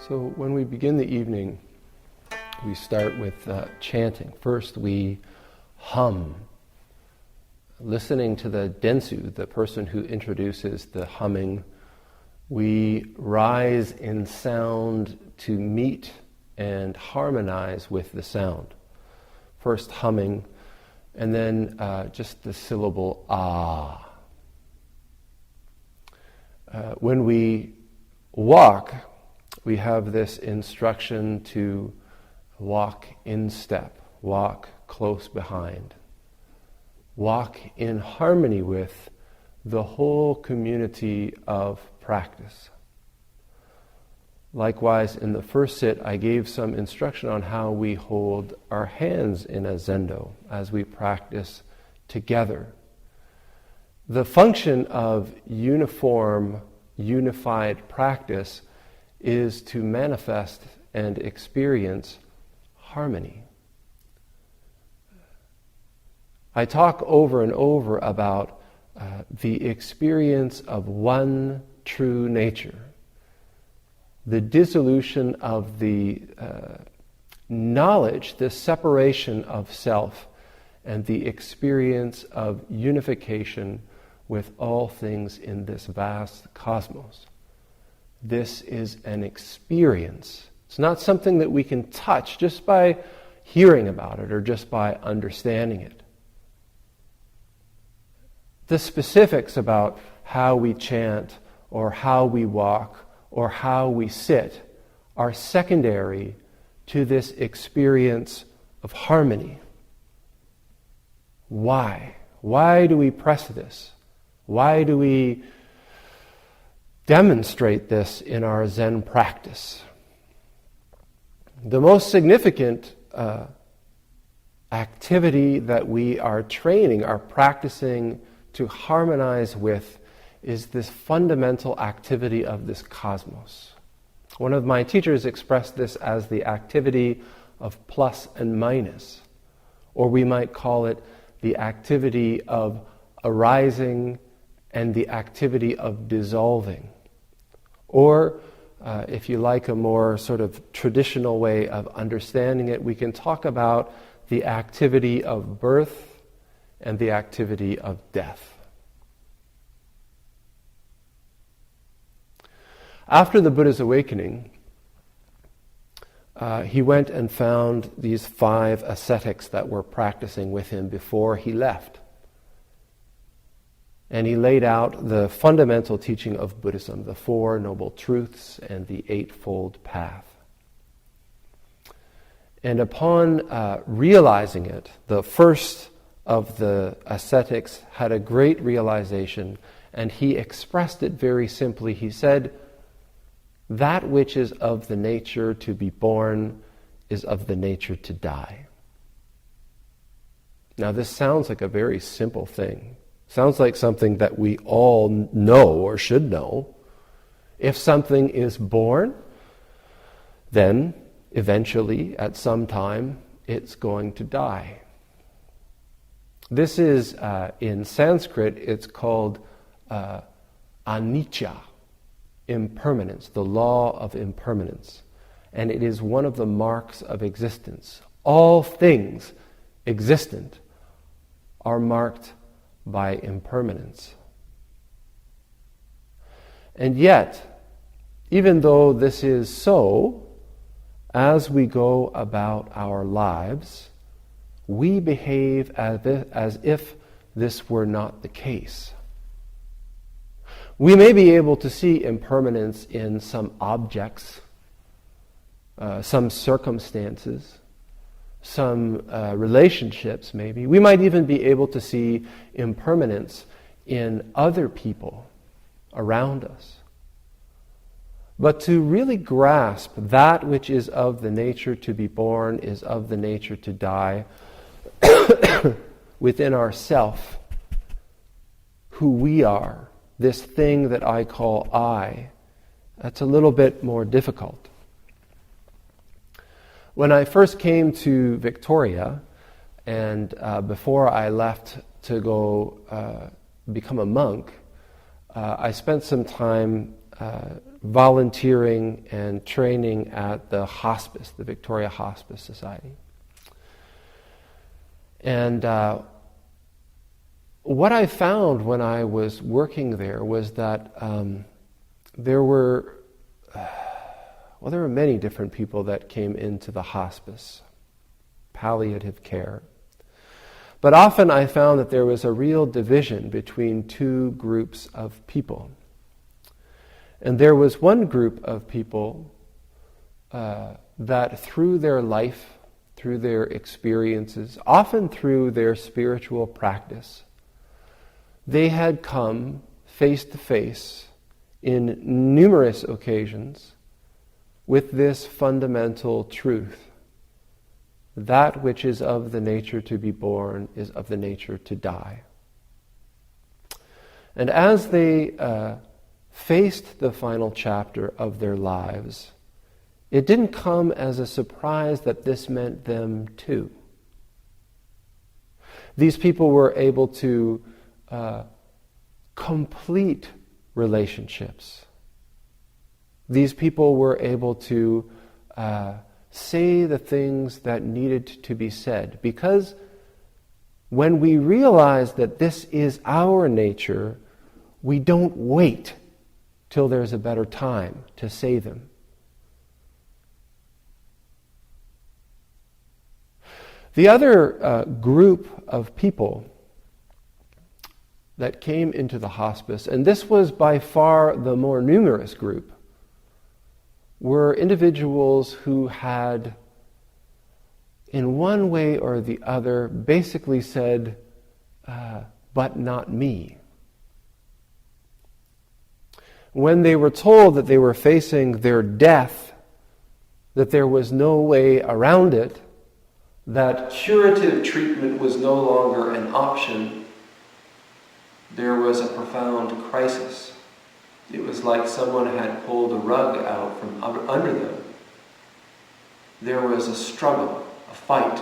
So when we begin the evening, we start with chanting. First we hum, listening to the densu, the person who introduces the humming. We rise in sound to meet and harmonize with the sound. First humming, and then just the syllable ah. When we walk, we have this instruction to walk in step, walk close behind, walk in harmony with the whole community of practice. Likewise, in the first sit, I gave some instruction on how we hold our hands in a zendo as we practice together. The function of unified practice is to manifest and experience harmony. I talk over and over about the experience of one true nature, the dissolution of the knowledge, the separation of self, and the experience of unification with all things in this vast cosmos. This is an experience. It's not something that we can touch just by hearing about it or just by understanding it. The specifics about how we chant or how we walk or how we sit are secondary to this experience of harmony. Why? Why do we press this? Why do we demonstrate this in our Zen practice? The most significant activity that we are training, are practicing to harmonize with, is this fundamental activity of this cosmos. One of my teachers expressed this as the activity of plus and minus, or we might call it the activity of arising and the activity of dissolving. Or, if you like a more sort of traditional way of understanding it, we can talk about the activity of birth and the activity of death. After the Buddha's awakening, he went and found these 5 ascetics that were practicing with him before he left. And he laid out the fundamental teaching of Buddhism, the 4 Noble Truths and the Eightfold Path. And upon realizing it, the first of the ascetics had a great realization, and he expressed it very simply. He said, "That which is of the nature to be born is of the nature to die." Now this sounds like a very simple thing. Sounds like something that we all know or should know. If something is born, then eventually, at some time, it's going to die. This is, in Sanskrit, it's called anicca, impermanence, the law of impermanence. And it is one of the marks of existence. All things existent are marked by impermanence. And yet, even though this is so, as we go about our lives, we behave as if this were not the case. We may be able to see impermanence in some objects, some circumstances, some relationships maybe. We might even be able to see impermanence in other people around us. But to really grasp that which is of the nature to be born is of the nature to die within ourself, who we are, this thing that I call I, that's a little bit more difficult. When I first came to Victoria, and before I left to go become a monk, I spent some time volunteering and training at the hospice, the Victoria Hospice Society. And what I found when I was working there was that there were many different people that came into the hospice, palliative care. But often I found that there was a real division between two groups of people. And there was one group of people that through their life, through their experiences, often through their spiritual practice, they had come face to face in numerous occasions with this fundamental truth. That which is of the nature to be born is of the nature to die. And as they faced the final chapter of their lives, it didn't come as a surprise that this meant them too. These people were able to complete relationships. These people were able to say the things that needed to be said, because when we realize that this is our nature, we don't wait till there's a better time to say them. The other group of people that came into the hospice, and this was by far the more numerous group, were individuals who had, in one way or the other, basically said, but not me. When they were told that they were facing their death, that there was no way around it, that curative treatment was no longer an option, there was a profound crisis. It was like someone had pulled a rug out from under them. There was a struggle, a fight.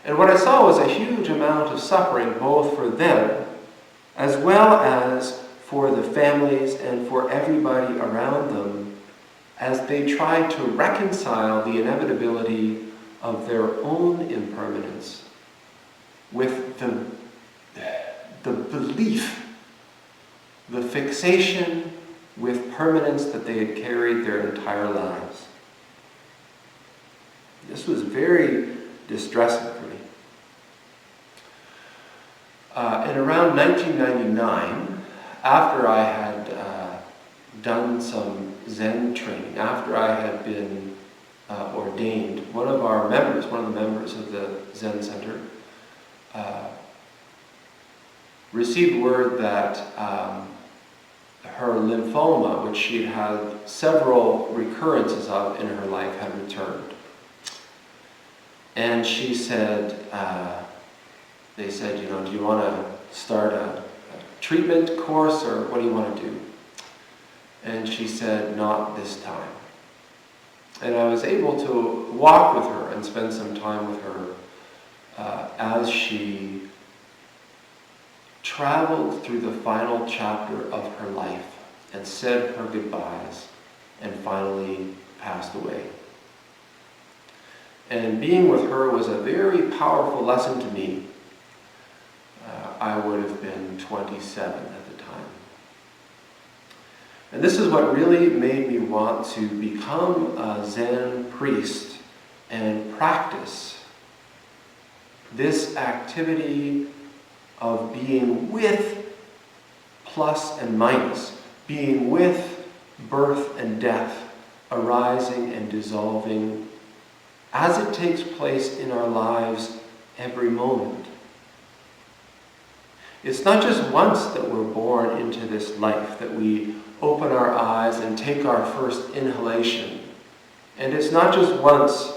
And what I saw was a huge amount of suffering, both for them, as well as for the families and for everybody around them, as they tried to reconcile the inevitability of their own impermanence with the belief, the fixation with permanence that they had carried their entire lives. This was very distressing for me. In around 1999, after I had done some Zen training, after I had been ordained, one of the members of the Zen Center, received word that her lymphoma, which she'd had several recurrences of in her life, had returned. And she said, they said, do you want to start a treatment course, or what do you want to do? And she said, not this time. And I was able to walk with her and spend some time with her as she traveled through the final chapter of her life and said her goodbyes and finally passed away. And being with her was a very powerful lesson to me. I would have been 27 at the time. And this is what really made me want to become a Zen priest and practice this activity of being with plus and minus, being with birth and death, arising and dissolving as it takes place in our lives every moment. It's not just once that we're born into this life, that we open our eyes and take our first inhalation. And it's not just once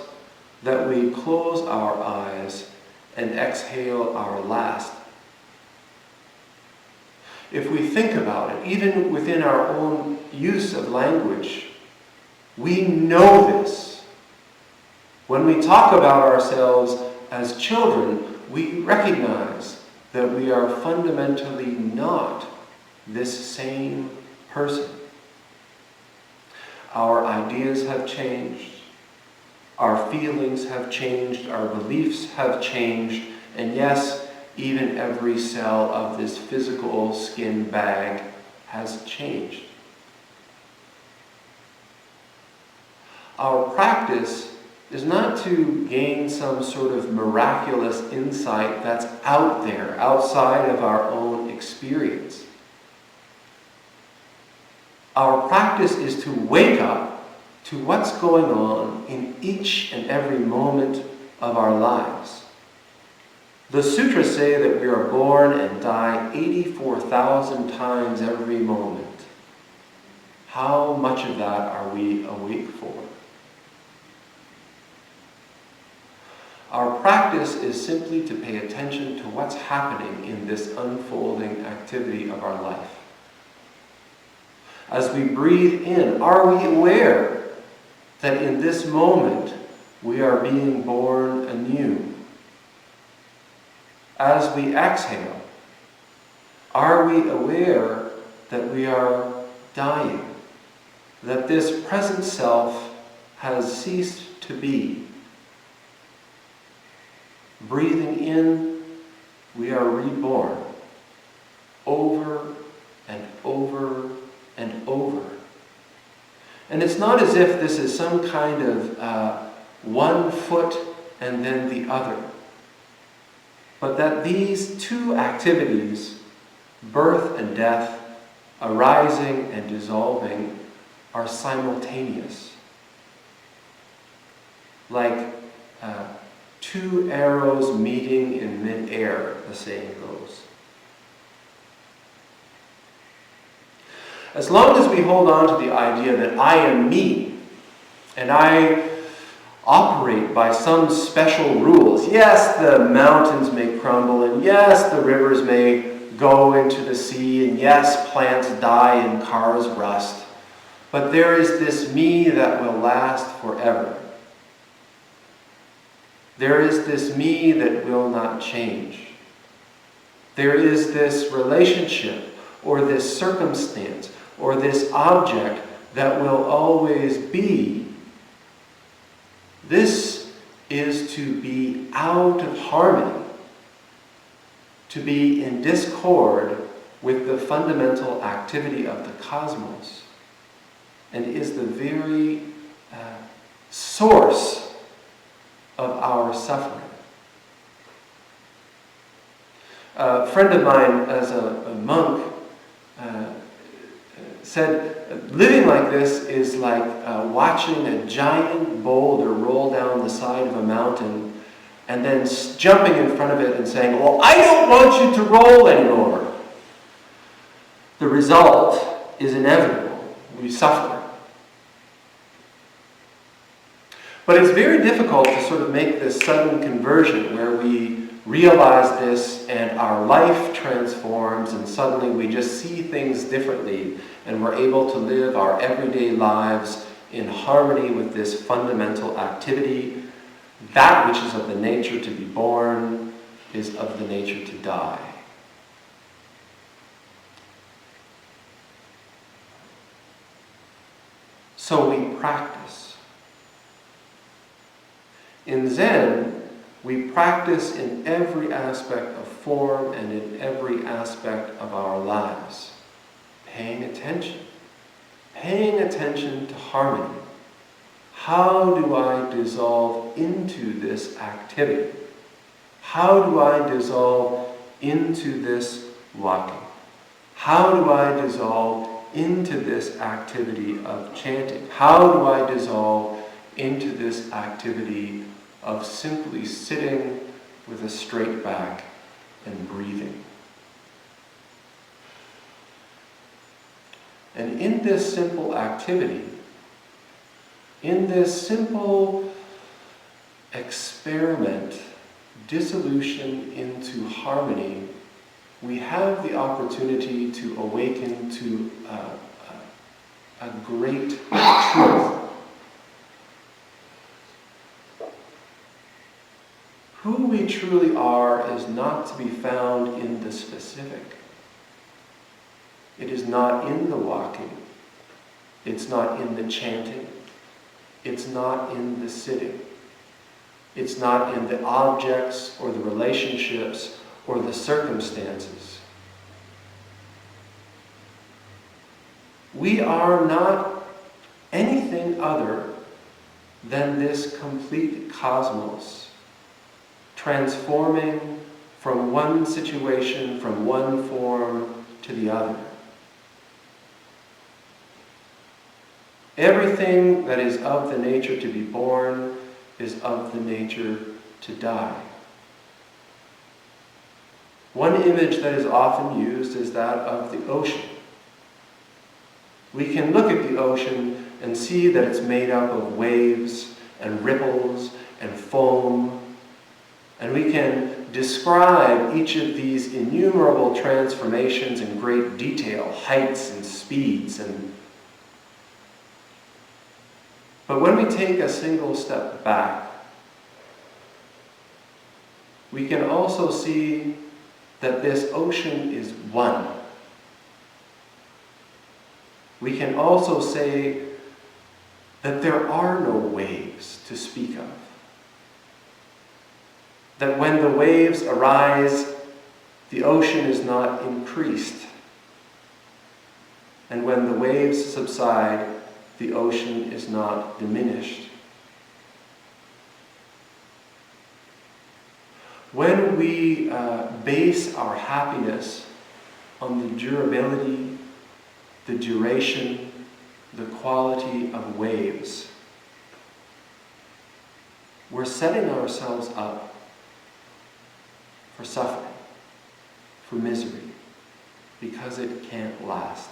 that we close our eyes and exhale our last. If we think about it, even within our own use of language, we know this. When we talk about ourselves as children, we recognize that we are fundamentally not this same person. Our ideas have changed, our feelings have changed, our beliefs have changed, and yes, even every cell of this physical skin bag has changed. Our practice is not to gain some sort of miraculous insight that's out there, outside of our own experience. Our practice is to wake up to what's going on in each and every moment of our lives. The sutras say that we are born and die 84,000 times every moment. How much of that are we awake for? Our practice is simply to pay attention to what's happening in this unfolding activity of our life. As we breathe in, are we aware that in this moment we are being born anew? As we exhale, are we aware that we are dying? That this present self has ceased to be? Breathing in, we are reborn over and over and over. And it's not as if this is some kind of one foot and then the other, but that these two activities, birth and death, arising and dissolving, are simultaneous. Like two arrows meeting in mid-air, the saying goes. As long as we hold on to the idea that I am me, and I operate by some special rules. Yes, the mountains may crumble, and yes, the rivers may go into the sea, and yes, plants die and cars rust. But there is this me that will last forever. There is this me that will not change. There is this relationship, or this circumstance, or this object that will always be. This is to be out of harmony, to be in discord with the fundamental activity of the cosmos, and is the very source of our suffering. A friend of mine, as a monk, said, living like this is like watching a giant boulder roll down the side of a mountain and then jumping in front of it and saying, well, I don't want you to roll anymore. The result is inevitable. We suffer. But it's very difficult to sort of make this sudden conversion where we realize this and our life transforms and suddenly we just see things differently and we're able to live our everyday lives in harmony with this fundamental activity. That which is of the nature to be born is of the nature to die. So we practice. In Zen, we practice in every aspect of form and in every aspect of our lives. Paying attention to harmony. How do I dissolve into this activity? How do I dissolve into this walking? How do I dissolve into this activity of chanting? How do I dissolve into this activity of simply sitting with a straight back and breathing? And in this simple activity, in this simple experiment, dissolution into harmony, we have the opportunity to awaken to a great truth. Who we truly are is not to be found in the specific. It is not in the walking. It's not in the chanting. It's not in the sitting. It's not in the objects or the relationships or the circumstances. We are not anything other than this complete cosmos, transforming from one situation, from one form to the other. Everything that is of the nature to be born is of the nature to die. One image that is often used is that of the ocean. We can look at the ocean and see that it's made up of waves and ripples and foam, and we can describe each of these innumerable transformations in great detail, heights and speeds. But when we take a single step back, we can also see that this ocean is one. We can also say that there are no waves to speak of. That when the waves arise, the ocean is not increased. And when the waves subside, the ocean is not diminished. When we base our happiness on the durability, the duration, the quality of waves, we're setting ourselves up for suffering, for misery, because it can't last.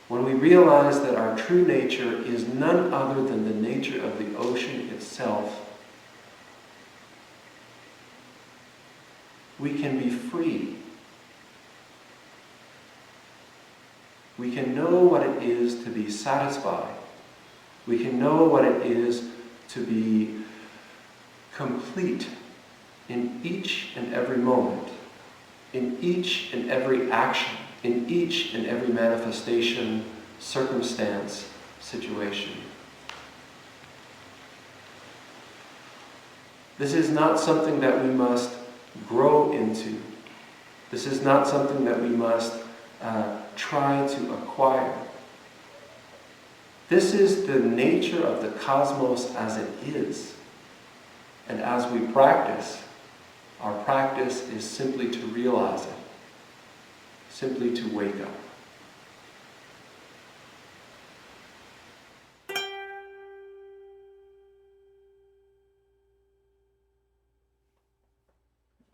When we realize that our true nature is none other than the nature of the ocean itself, we can be free. We can know what it is to be satisfied. We can know what it is to be complete in each and every moment, in each and every action, in each and every manifestation, circumstance, situation. This is not something that we must grow into. This is not something that we must try to acquire. This is the nature of the cosmos as it is. And as we practice, our practice is simply to realize it, simply to wake up.